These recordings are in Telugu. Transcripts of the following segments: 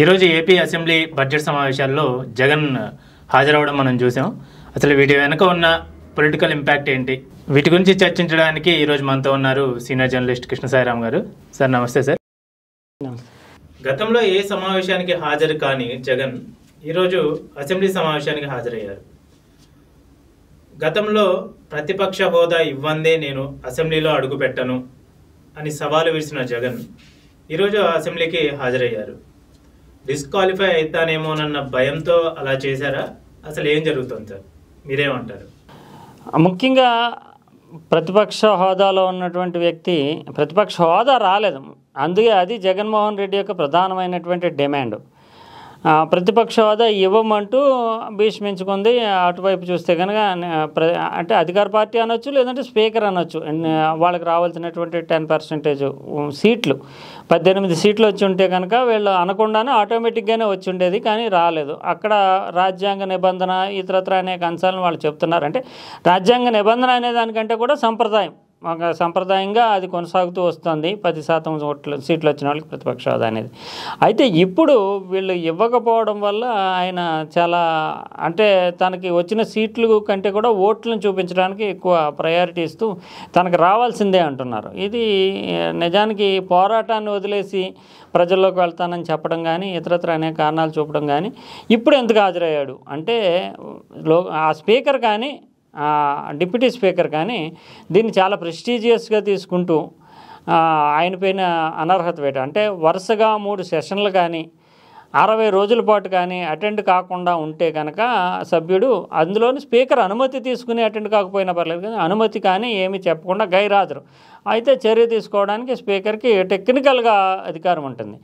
ఈరోజు ఏపీ అసెంబ్లీ బడ్జెట్ సమావేశాల్లో జగన్ హాజరవడం మనం చూసాం. అసలు వీటి వెనుక ఉన్న పొలిటికల్ ఇంపాక్ట్ ఏంటి, వీటి గురించి చర్చించడానికి ఈరోజు మనతో ఉన్నారు సీనియర్ జర్నలిస్ట్ కృష్ణ సాయిరామ్ గారు. సార్ నమస్తే సార్. గతంలో ఏ సమావేశానికి హాజరు కాని జగన్ ఈరోజు అసెంబ్లీ సమావేశానికి హాజరయ్యారు. గతంలో ప్రతిపక్ష హోదా ఇవ్వందే నేను అసెంబ్లీలో అడుగు పెట్టను అని సవాలు విసిరిన జగన్ ఈరోజు అసెంబ్లీకి హాజరయ్యారు. డిస్క్వాలిఫై అవుతానేమోనన్న భయంతో అలా చేశారా? అసలు ఏం జరుగుతుంది సార్, మీరేమంటారు? ముఖ్యంగా ప్రతిపక్ష హోదాలో ఉన్నటువంటి వ్యక్తి ప్రతిపక్ష హోదా రాలేదు, అందుకే అది జగన్మోహన్ రెడ్డి యొక్క ప్రధానమైనటువంటి డిమాండ్. ప్రతిపక్ష హోదా ఇవ్వమంటూ భీష్మించుకుంది. అటువైపు చూస్తే కనుక అంటే అధికార పార్టీ అనొచ్చు, లేదంటే స్పీకర్ అనొచ్చు. వాళ్ళకి రావాల్సినటువంటి 10% సీట్లు 18 సీట్లు వచ్చి ఉంటే కనుక వీళ్ళు అనకుండానే ఆటోమేటిక్గానే వచ్చి ఉండేది, కానీ రాలేదు. అక్కడ రాజ్యాంగ నిబంధన ఇతరత్ర అనేక అంశాలను వాళ్ళు చెప్తున్నారు. అంటే రాజ్యాంగ నిబంధన అనే దానికంటే కూడా ఒక సంప్రదాయంగా అది కొనసాగుతూ వస్తుంది. 10% సీట్లు వచ్చిన వాళ్ళకి ప్రతిపక్ష హోదా అనేది. అయితే ఇప్పుడు వీళ్ళు ఇవ్వకపోవడం వల్ల ఆయన చాలా అంటే తనకి వచ్చిన సీట్లు కంటే కూడా ఓట్లను చూపించడానికి ఎక్కువ ప్రయారిటీ ఇస్తూ తనకు రావాల్సిందే అంటున్నారు. ఇది నిజానికి పోరాటాన్ని వదిలేసి ప్రజల్లోకి వెళ్తానని చెప్పడం కానీ ఇతరత్ర అనేక కారణాలు చూపడం కానీ ఇప్పుడు ఎందుకు హాజరయ్యాడు అంటే ఆ స్పీకర్ కానీ డిప్యూటీ స్పీకర్ కానీ దీన్ని చాలా ప్రెస్టీజియస్గా తీసుకుంటూ ఆయన పైన అనర్హత వేట అంటే వరుసగా 3 సెషన్లు కానీ 60 రోజుల పాటు కానీ అటెండ్ కాకుండా ఉంటే కనుక సభ్యుడు, అందులోని స్పీకర్ అనుమతి తీసుకుని అటెండ్ కాకపోయినా పర్లేదు, కానీ అనుమతి కానీ ఏమీ చెప్పకుండా గైరాజరు అయితే చర్య తీసుకోవడానికి స్పీకర్కి టెక్నికల్గా అధికారం ఉంటుంది.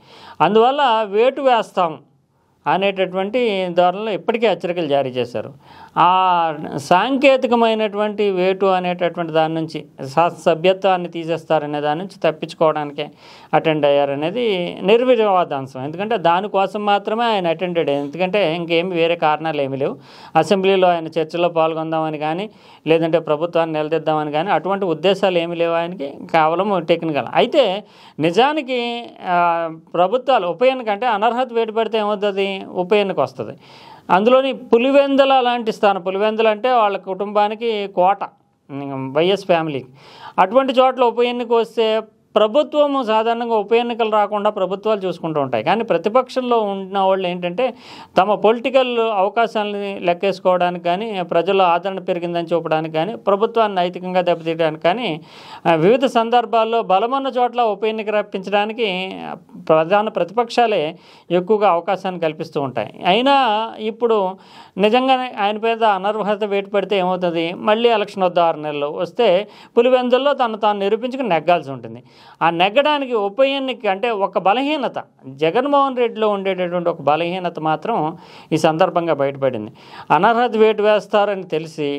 అందువల్ల వేటు వేస్తాం అనేటటువంటి ధోరణిలో ఇప్పటికే హెచ్చరికలు జారీ చేశారు. ఆ సాంకేతికమైనటువంటి వేటు అనేటటువంటి దాని నుంచి సభ్యత్వాన్ని తీసేస్తారనే దాని నుంచి తప్పించుకోవడానికే అటెండ్ అయ్యారనేది నిర్వివాదాంశం. ఎందుకంటే దానికోసం మాత్రమే ఆయన అటెండ్ అయ్యాడు. ఎందుకంటే ఇంకేమి వేరే కారణాలు ఏమీ లేవు. అసెంబ్లీలో ఆయన చర్చలో పాల్గొందామని కానీ లేదంటే ప్రభుత్వాన్ని నిలదీద్దామని కానీ అటువంటి ఉద్దేశాలు ఏమీ లేవు ఆయనకి, కేవలం టెక్నికల్. అయితే నిజానికి ప్రభుత్వాలు ఉప ఎన్నిక అంటే అనర్హత వేటు పెడితే ఏమవుతుంది, ఉప ఎన్నిక వస్తుంది. అందులోని పులివెందుల లాంటి స్థానం, పులివెందులు అంటే వాళ్ళ కుటుంబానికి కోట, వైఎస్ ఫ్యామిలీకి. అటువంటి చోట్ల ఉప ఎన్నిక వస్తే ప్రభుత్వము సాధారణంగా ఉప ఎన్నికలు రాకుండా ప్రభుత్వాలు చూసుకుంటూ ఉంటాయి. కానీ ప్రతిపక్షంలో ఉన్న వాళ్ళు ఏంటంటే తమ పొలిటికల్ అవకాశాలని లెక్కేసుకోవడానికి కానీ ప్రజల్లో ఆదరణ పెరిగిందని చూపడానికి కానీ ప్రభుత్వాన్ని నైతికంగా దెబ్బతీయడానికి కానీ వివిధ సందర్భాల్లో బలమన్న చోట్ల ఉప ఎన్నిక రప్పించడానికి ప్రధాన ప్రతిపక్షాలే ఎక్కువగా అవకాశాన్ని కల్పిస్తూ ఉంటాయి. అయినా ఇప్పుడు నిజంగానే ఆయన పేద అనర్హత వేటు పెడితే ఏమవుతుంది, మళ్ళీ ఎలక్షన్ వద్ద 6 నెలలు వస్తే పులివెందుల్లో తాను నిరూపించుకుని నెగ్గాల్సి ఉంటుంది. ఆ నెగ్గడానికి ఉప ఎన్నిక అంటే ఒక బలహీనత, జగన్మోహన్ రెడ్డిలో ఉండేటటువంటి ఒక బలహీనత మాత్రం ఈ సందర్భంగా బయటపడింది. అనర్హత వేటు వేస్తారని తెలిసి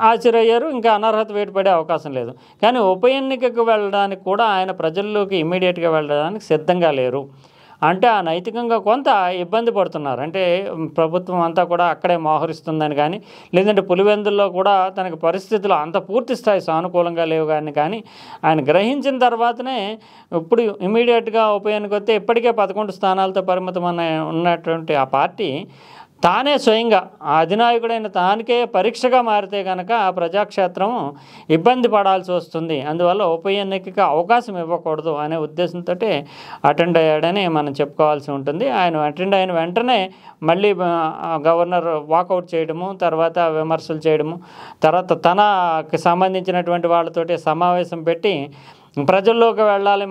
ఆశ్చర్యయ్యారు, ఇంకా అనర్హత వేటు పడే అవకాశం లేదు. కానీ ఉప ఎన్నికకు వెళ్ళడానికి కూడా ఆయన ప్రజల్లోకి ఇమ్మీడియట్గా వెళ్ళడానికి సిద్ధంగా లేరు. అంటే ఆ నైతికంగా కొంత ఇబ్బంది పడుతున్నారు. అంటే ప్రభుత్వం అంతా కూడా అక్కడే మోహరిస్తుందని కానీ లేదంటే పులివెందుల్లో కూడా తనకి పరిస్థితులు అంత పూర్తి స్థాయి సానుకూలంగా లేవు కానీ ఆయన గ్రహించిన తర్వాతనే ఇప్పుడు ఇమీడియట్గా ఉప ఎన్నిక వస్తే ఇప్పటికే 11 స్థానాలతో పరిమితం ఉన్నటువంటి ఆ పార్టీ తానే స్వయంగా ఆ అధినాయకుడైన తానికే పరీక్షగా మారితే కనుక ఆ ప్రజాక్షేత్రం ఇబ్బంది పడాల్సి వస్తుంది. అందువల్ల ఉప ఎన్నికకి అవకాశం ఇవ్వకూడదు అనే ఉద్దేశంతో అటెండ్ అయ్యాడని మనం చెప్పుకోవాల్సి ఉంటుంది. ఆయన అటెండ్ అయిన వెంటనే మళ్ళీ గవర్నర్ వాకౌట్ చేయడము, తర్వాత విమర్శలు చేయడము, తర్వాత తనకి సంబంధించినటువంటి వాళ్ళతోటి సమావేశం పెట్టి ప్రజల్లోకి వెళ్ళాలి,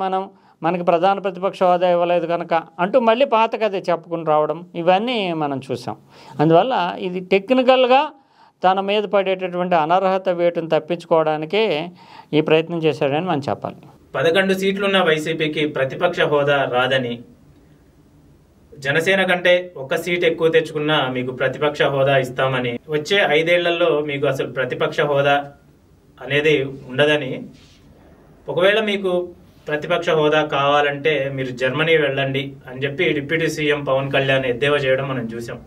మనకి ప్రధాన ప్రతిపక్ష హోదా ఇవ్వలేదు కనుక అంటూ మళ్ళీ పాత కథ చెప్పుకుని రావడం, ఇవన్నీ మనం చూసాం. అందువల్ల ఇది టెక్నికల్గా తన మీద పడేటటువంటి అనర్హత వేటును తప్పించుకోవడానికే ఈ ప్రయత్నం చేశాడని మనం చెప్పాలి. 11 సీట్లున్న వైసీపీకి ప్రతిపక్ష హోదా రాదని, జనసేన కంటే 1 సీట్ ఎక్కువ తెచ్చుకున్నా మీకు ప్రతిపక్ష హోదా ఇస్తామని, వచ్చే 5 ఏళ్లలో మీకు అసలు ప్రతిపక్ష హోదా అనేది ఉండదని, ఒకవేళ మీకు ప్రతిపక్ష హోదా కావాలంటే మీరు జర్మనీ వెళ్ళండి అని చెప్పి డిప్యూటీ సీఎం పవన్ కళ్యాణ్ ఎద్దేవా చేయడం మనం చూసాం.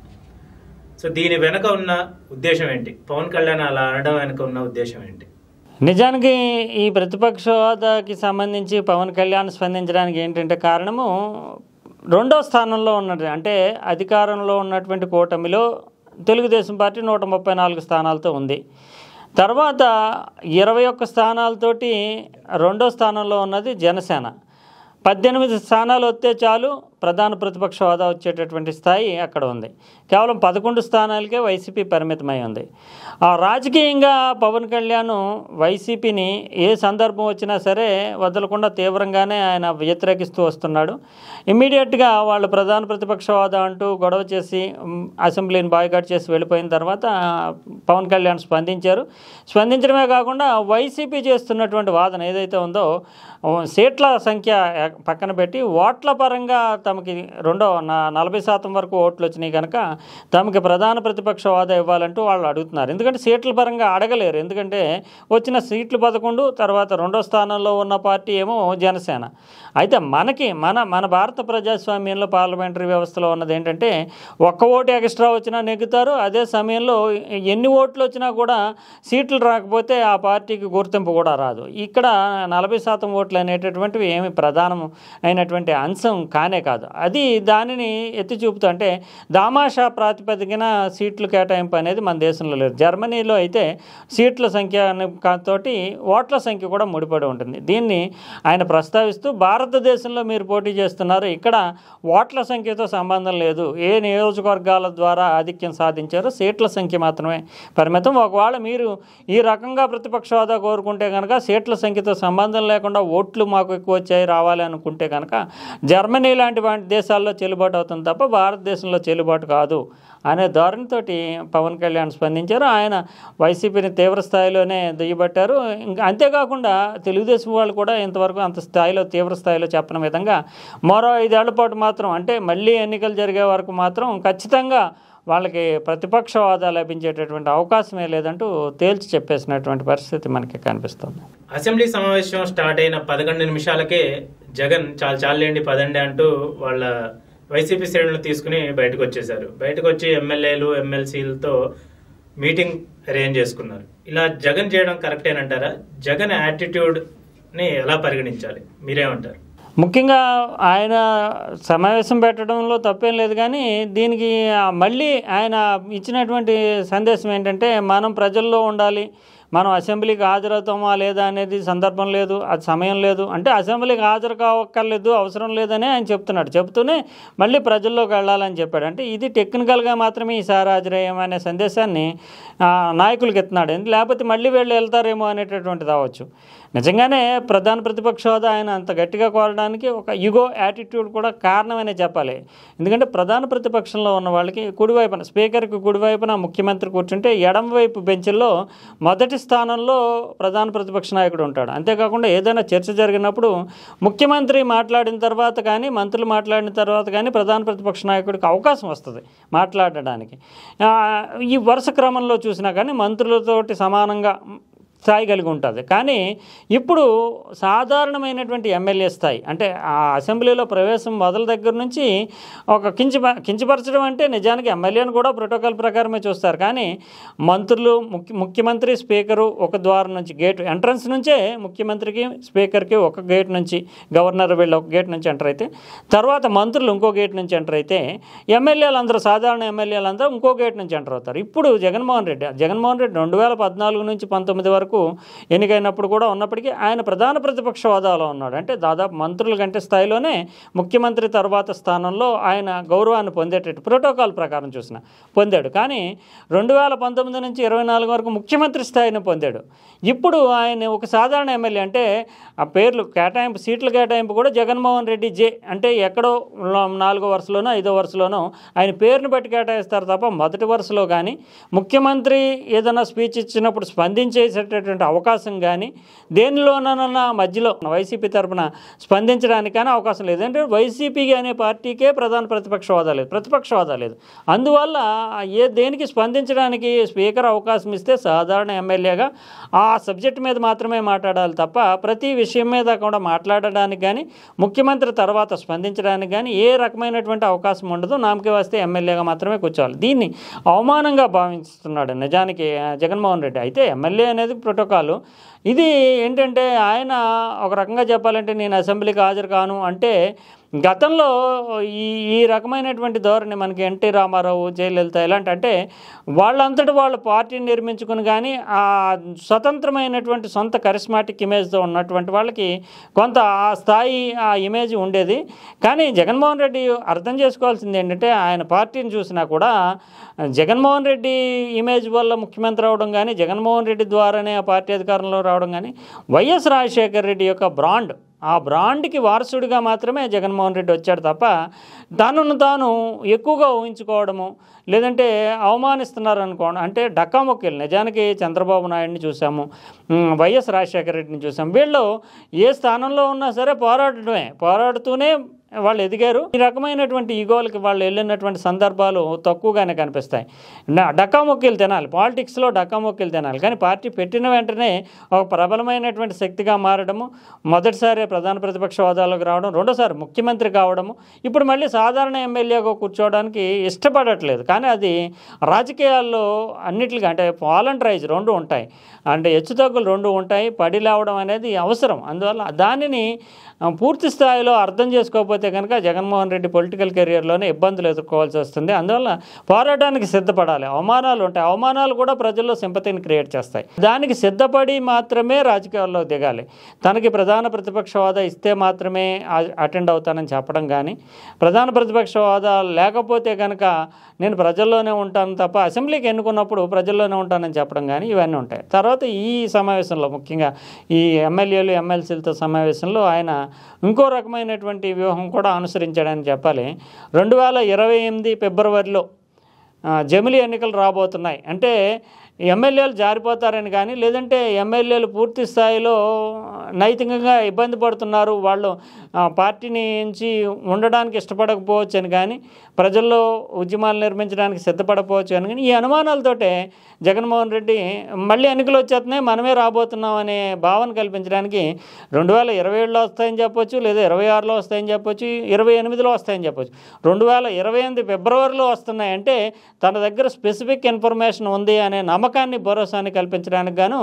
సో దీని వెనక ఉన్న ఉద్దేశం ఏంటి? పవన్ కళ్యాణ్ అలా అనడం వెనక ఉన్న ఉద్దేశం ఏంటి? నిజానికి ఈ ప్రతిపక్ష హోదాకి సంబంధించి పవన్ కళ్యాణ్ స్పందించడానికి ఏంటంటే కారణము రెండో స్థానంలో ఉన్నది. అంటే అధికారంలో ఉన్నటువంటి కూటమిలో తెలుగుదేశం పార్టీ 134 స్థానాలతో ఉంది. తర్వాత 21 స్థానాలతోటి రెండో స్థానంలో ఉన్నది జనసేన. 18 స్థానాలు వస్తే చాలు ప్రధాన ప్రతిపక్ష హోదా వచ్చేటటువంటి స్థాయి అక్కడ ఉంది. కేవలం 11 స్థానాలకే వైసీపీ పరిమితమై ఉంది. రాజకీయంగా పవన్ కళ్యాణ్ వైసీపీని ఏ సందర్భం వచ్చినా సరే వదలకుండా తీవ్రంగానే ఆయన వ్యతిరేకిస్తూ వస్తున్నాడు. ఇమ్మీడియట్గా వాళ్ళు ప్రధాన ప్రతిపక్ష హోదా అంటూ గొడవ చేసి అసెంబ్లీని బాయ్కాట్ చేసి వెళ్ళిపోయిన తర్వాత పవన్ కళ్యాణ్ స్పందించారు. స్పందించడమే కాకుండా వైసీపీ చేస్తున్నటువంటి వాదన ఏదైతే ఉందో సీట్ల సంఖ్య పక్కన పెట్టి ఓట్ల పరంగా తమకి 40% వరకు ఓట్లు వచ్చినాయి కనుక తమకి ప్రధాన ప్రతిపక్ష హోదా ఇవ్వాలంటూ వాళ్ళు అడుగుతున్నారు. ఎందుకంటే సీట్ల పరంగా అడగలేరు. ఎందుకంటే వచ్చిన సీట్లు 11, తర్వాత రెండో స్థానంలో ఉన్న పార్టీ ఏమో జనసేన. అయితే మన భారత ప్రజాస్వామ్యంలో పార్లమెంటరీ వ్యవస్థలో ఉన్నది ఏంటంటే ఒక్క ఓటు ఎక్స్ట్రా వచ్చినా నెగ్గుతారు. అదే సమయంలో ఎన్ని ఓట్లు వచ్చినా కూడా సీట్లు రాకపోతే ఆ పార్టీకి గుర్తింపు కూడా రాదు. ఇక్కడ 40% ఓట్లు అనేటటువంటివి ఏమి ప్రధానం అయినటువంటి అంశం కానే కాదు. అది దానిని ఎత్తి చూపుతూ అంటే దామాషా ప్రాతిపదికన సీట్లు కేటాయింపు అనేది మన దేశంలో లేదు. జర్మనీలో అయితే సీట్ల సంఖ్య తోటి ఓట్ల సంఖ్య కూడా ముడిపడి ఉంటుంది. దీన్ని ఆయన ప్రస్తావిస్తూ భారతదేశంలో మీరు పోటీ చేస్తున్నారు, ఇక్కడ ఓట్ల సంఖ్యతో సంబంధం లేదు, ఏ నియోజకవర్గాల ద్వారా ఆధిక్యం సాధించారో సీట్ల సంఖ్య మాత్రమే పరిమితం. ఒకవేళ మీరు ఈ రకంగా ప్రతిపక్ష హోదా కోరుకుంటే కనుక సీట్ల సంఖ్యతో సంబంధం లేకుండా ఓట్లు మాకు ఎక్కువ వచ్చాయి రావాలి అనుకుంటే కనుక జర్మనీ లాంటి దేశాల్లో చెల్లుబాటు అవుతుంది తప్ప భారతదేశంలో చెల్లుబాటు కాదు అనే ధోరణితోటి పవన్ కళ్యాణ్ స్పందించారు. ఆయన వైసీపీని తీవ్ర స్థాయిలోనే దుయ్యబట్టారు. ఇంకా అంతేకాకుండా తెలుగుదేశం వాళ్ళు కూడా ఇంతవరకు అంత స్థాయిలో తీవ్ర స్థాయిలో చెప్పని విధంగా మరో 5 ఏళ్ల పాటు మాత్రం అంటే మళ్ళీ ఎన్నికలు జరిగే వరకు మాత్రం ఖచ్చితంగా వాళ్ళకి ప్రతిపక్ష హోదా లభించేటటువంటి అవకాశమే లేదంటూ తేల్చి చెప్పేసినటువంటి పరిస్థితి మనకి కనిపిస్తుంది. అసెంబ్లీ సమావేశం స్టార్ట్ అయిన 11 నిమిషాలకే జగన్ చాలేండి పదండి అంటూ వాళ్ళ వైసీపీ శ్రేణులు తీసుకుని బయటకు వచ్చేశారు. బయటకు వచ్చి ఎమ్మెల్యేలు ఎమ్మెల్సీలతో మీటింగ్ అరేంజ్ చేసుకున్నారు. ఇలా జగన్ చేయడం కరెక్టేనంటారా? జగన్ యాటిట్యూడ్ని ఎలా పరిగణించాలి, మీరేమంటారు? ముఖ్యంగా ఆయన సమావేశం పెట్టడంలో తప్పేం లేదు, కానీ దీనికి మళ్ళీ ఆయన ఇచ్చినటువంటి సందేశం ఏంటంటే మనం ప్రజల్లో ఉండాలి, మనం అసెంబ్లీకి హాజరవుతామా లేదా అనేది సందర్భం లేదు, అది సమయం లేదు అంటే అసెంబ్లీకి హాజరు కావక్కర్లేదు, అవసరం లేదని ఆయన చెప్తున్నాడు. చెప్తూనే మళ్ళీ ప్రజల్లోకి వెళ్ళాలని చెప్పాడు. అంటే ఇది టెక్నికల్గా మాత్రమే ఈసారి హాజరయ్యామనే సందేశాన్ని నాయకులకు ఎత్తున్నాడు. లేకపోతే మళ్ళీ వీళ్ళు వెళ్తారేమో అనేటటువంటిది అవ్వచ్చు. నిజంగానే ప్రధాన ప్రతిపక్ష హోదా ఆయన అంత గట్టిగా కోరడానికి ఒక యుగో యాటిట్యూడ్ కూడా కారణమనే చెప్పాలి. ఎందుకంటే ప్రధాన ప్రతిపక్షంలో ఉన్న వాళ్ళకి కుడివైపున స్పీకర్కి కుడివైపున ముఖ్యమంత్రి కూర్చుంటే ఎడమవైపు బెంచ్ల్లో మొదటి స్థానంలో ప్రధాన ప్రతిపక్ష నాయకుడు ఉంటాడు. అంతేకాకుండా ఏదైనా చర్చ జరిగినప్పుడు ముఖ్యమంత్రి మాట్లాడిన తర్వాత కానీ మంత్రులు మాట్లాడిన తర్వాత కానీ ప్రధాన ప్రతిపక్ష నాయకుడికి అవకాశం వస్తుంది మాట్లాడడానికి. ఈ వరుస క్రమంలో చూసినా కానీ మంత్రులతోటి సమానంగా స్థాయి కలిగి ఉంటుంది. కానీ ఇప్పుడు సాధారణమైనటువంటి ఎమ్మెల్యే స్థాయి అంటే ఆ అసెంబ్లీలో ప్రవేశం మొదల దగ్గర నుంచి ఒక కించపరచడం అంటే నిజానికి ఎమ్మెల్యేను కూడా ప్రోటోకాల్ ప్రకారమే చూస్తారు. కానీ మంత్రులు ముఖ్యమంత్రి స్పీకరు ఒక ద్వారం నుంచి గేట్ ఎంట్రన్స్ నుంచే ముఖ్యమంత్రికి స్పీకర్కి ఒక గేట్ నుంచి గవర్నర్ వీళ్ళు ఒక గేట్ నుంచి ఎంటర్ అయితే తర్వాత మంత్రులు ఇంకో గేట్ నుంచి ఎంటర్ అయితే ఎమ్మెల్యేలందరూ సాధారణ ఎమ్మెల్యేలందరూ ఇంకో గేట్ నుంచి ఎంటర్ అవుతారు. ఇప్పుడు జగన్మోహన్ రెడ్డి 2014 నుంచి 19 వరకు ఎన్నికైనప్పుడు కూడా ఉన్నప్పటికీ ఆయన ప్రధాన ప్రతిపక్ష హోదాలో ఉన్నాడు. అంటే దాదాపు మంత్రుల కంటే స్థాయిలోనే ముఖ్యమంత్రి తర్వాత స్థానంలో ఆయన గౌరవాన్ని పొందేటట్టు ప్రోటోకాల్ ప్రకారం చూసిన పొందాడు. కానీ 2019 నుంచి 24 వరకు ముఖ్యమంత్రి స్థాయిని పొందాడు. ఇప్పుడు ఆయన ఒక సాధారణ ఎమ్మెల్యే అంటే ఆ పేర్లు కేటాయింపు సీట్ల కేటాయింపు కూడా జగన్మోహన్ రెడ్డి జే అంటే ఎక్కడో 4వ వరుసలోనో 5వ వరుసలోనో ఆయన పేరును బట్టి కేటాయిస్తారు తప్ప మొదటి వరుసలో కానీ ముఖ్యమంత్రి ఏదైనా స్పీచ్ ఇచ్చినప్పుడు స్పందించేసేటటువంటి అవకాశం కానీ దేనిలోనన్నా మధ్యలో వైసీపీ తరఫున స్పందించడానికి కానీ అవకాశం లేదు. అంటే వైసీపీ అనే పార్టీకే ప్రధాన ప్రతిపక్ష హోదా లేదు. అందువల్ల దేనికి స్పందించడానికి స్పీకర్ అవకాశం ఇస్తే సాధారణ ఎమ్మెల్యేగా ఆ సబ్జెక్ట్ మీద మాత్రమే మాట్లాడాలి తప్ప ప్రతి విషయం మీద కూడా మాట్లాడడానికి కానీ ముఖ్యమంత్రి తర్వాత స్పందించడానికి కానీ ఏ రకమైనటువంటి అవకాశం ఉండదు. నామకే వస్తే ఎమ్మెల్యేగా మాత్రమే కూర్చోవాలి. దీన్ని అవమానంగా భావిస్తున్నాడు నిజానికి జగన్మోహన్ రెడ్డి. అయితే ఎమ్మెల్యే అనేది ప్రోటోకాలు. ఇది ఏంటంటే ఆయన ఒక రకంగా చెప్పాలంటే నేను అసెంబ్లీకి హాజరు కాను అంటే గతంలో ఈ ఈ రకమైనటువంటి ధోరణి మనకి ఎన్టీ రామారావు, జయలలిత ఇలాంటి అంటే వాళ్ళంతటి వాళ్ళు పార్టీని నిర్మించుకుని కానీ ఆ స్వతంత్రమైనటువంటి సొంత కరిస్మాటిక్ ఇమేజ్తో ఉన్నటువంటి వాళ్ళకి కొంత ఆ స్థాయి ఆ ఇమేజ్ ఉండేది. కానీ జగన్మోహన్ రెడ్డి అర్థం చేసుకోవాల్సింది ఏంటంటే ఆయన పార్టీని చూసినా కూడా జగన్మోహన్ రెడ్డి ఇమేజ్ వల్ల ముఖ్యమంత్రి అవడం కానీ, జగన్మోహన్ రెడ్డి ద్వారానే ఆ పార్టీ అధికారంలో రావడం కానీ, వైఎస్ రాజశేఖర రెడ్డి యొక్క బ్రాండ్, ఆ బ్రాండ్కి వారసుడిగా మాత్రమే జగన్మోహన్ రెడ్డి వచ్చాడు తప్ప తనను తాను ఎక్కువగా ఊహించుకోవడము, లేదంటే అవమానిస్తున్నారు అనుకోండి అంటే డక్కామొక్కలు. నిజానికి చంద్రబాబు నాయుడిని చూసాము, వైఎస్ రాజశేఖర రెడ్డిని చూసాము. వీళ్ళు ఏ స్థానంలో ఉన్నా సరే పోరాడుతూనే వాళ్ళు ఎదిగారు. ఈ రకమైనటువంటి ఈగోలకి వాళ్ళు వెళ్ళినటువంటి సందర్భాలు తక్కువగానే కనిపిస్తాయి. డక్కామొక్కలు తినాలి, పాలిటిక్స్లో డక్కామొక్కలు తినాలి. కానీ పార్టీ పెట్టిన వెంటనే ఒక ప్రబలమైనటువంటి శక్తిగా మారడము, మొదటిసారి ప్రధాన ప్రతిపక్ష హోదాలోకి రావడం, రెండోసారి ముఖ్యమంత్రి కావడము, ఇప్పుడు మళ్ళీ సాధారణ ఎమ్మెల్యేగా కూర్చోవడానికి ఇష్టపడట్లేదు. కానీ అది రాజకీయాల్లో అన్నిటికీ అంటే వాలంటరైజ్ రెండు ఉంటాయి, అంటే హెచ్చుతగ్గులు రెండు ఉంటాయి. పడి లేవడం అనేది అవసరం. అందువల్ల దానిని పూర్తి స్థాయిలో అర్థం చేసుకోకపోతే కనుక జగన్మోహన్ రెడ్డి పొలిటికల్ కెరియర్లోనే ఇబ్బందులు ఎదుర్కోవాల్సి వస్తుంది. అందువల్ల పోరాటానికి సిద్ధపడాలి. అవమానాలు ఉంటాయి, అవమానాలు కూడా ప్రజల్లో సింపతిని క్రియేట్ చేస్తాయి. దానికి సిద్ధపడి మాత్రమే రాజకీయాల్లో దిగాలి. తనకి ప్రధాన ప్రతిపక్ష హోదా ఇస్తే మాత్రమే అటెండ్ అవుతానని చెప్పడం కానీ, ప్రధాన ప్రతిపక్ష హోదా లేకపోతే కనుక నేను ప్రజల్లోనే ఉంటాను తప్ప అసెంబ్లీకి ఎన్నుకున్నప్పుడు ప్రజల్లోనే ఉంటానని చెప్పడం కానీ ఇవన్నీ ఉంటాయి. తర్వాత ఈ సమావేశంలో ముఖ్యంగా ఈ ఎమ్మెల్యేలు ఎమ్మెల్సీలతో సమావేశంలో ఆయన ఇంకో రకమైనటువంటి వ్యూహం కూడా అనుసరించాడని చెప్పాలి. 2028 ఫిబ్రవరిలో జమిలీ ఎన్నికలు రాబోతున్నాయి. అంటే ఎమ్మెల్యేలు జారిపోతారని కానీ, లేదంటే ఎమ్మెల్యేలు పూర్తి స్థాయిలో నైతికంగా ఇబ్బంది పడుతున్నారు, వాళ్ళు పార్టీ నుంచి ఉండడానికి ఇష్టపడకపోవచ్చు అని కానీ, ప్రజల్లో ఉద్యమాలు నిర్మించడానికి సిద్ధపడకపోవచ్చు అని కానీ, ఈ అనుమానాలతోటే జగన్మోహన్ రెడ్డి మళ్ళీ ఎన్నికలు వచ్చేస్తున్నాయి, మనమే రాబోతున్నాం అనే భావన కల్పించడానికి 2027లో వస్తాయని చెప్పొచ్చు, లేదా 26లో వస్తాయని చెప్పొచ్చు, 28లో వస్తాయని చెప్పొచ్చు. 2028 ఫిబ్రవరిలో వస్తున్నాయంటే తన దగ్గర స్పెసిఫిక్ ఇన్ఫర్మేషన్ ఉంది అనే నమ్మకాన్ని, భరోసాన్ని కల్పించడానికి గాను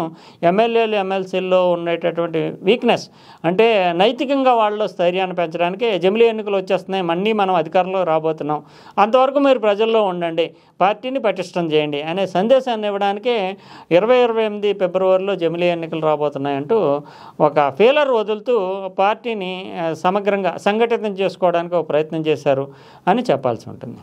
ఎమ్మెల్యేలు ఎమ్మెల్సీల్లో ఉండేటటువంటి వీక్నెస్ అంటే నైతికంగా వాళ్ళలో స్థైర్యాన్ని పెంచడానికి జమిలీ ఎన్నికలు వచ్చేస్తున్నాయి, మళ్ళీ మనం అధికారంలో రాబోతున్నాం, అంతవరకు మీరు ప్రజల్లో ఉండండి, పార్టీని పటిష్టం చేయండి అనే సందేశాన్ని ఇవ్వడానికే 2028 ఫిబ్రవరిలో జమిలీ ఎన్నికలు రాబోతున్నాయంటూ ఒక ఫీలర్ వదులుతూ పార్టీని సమగ్రంగా సంఘటితం చేసుకోవడానికి ఒక ప్రయత్నం చేశారు అని చెప్పాల్సి ఉంటుంది.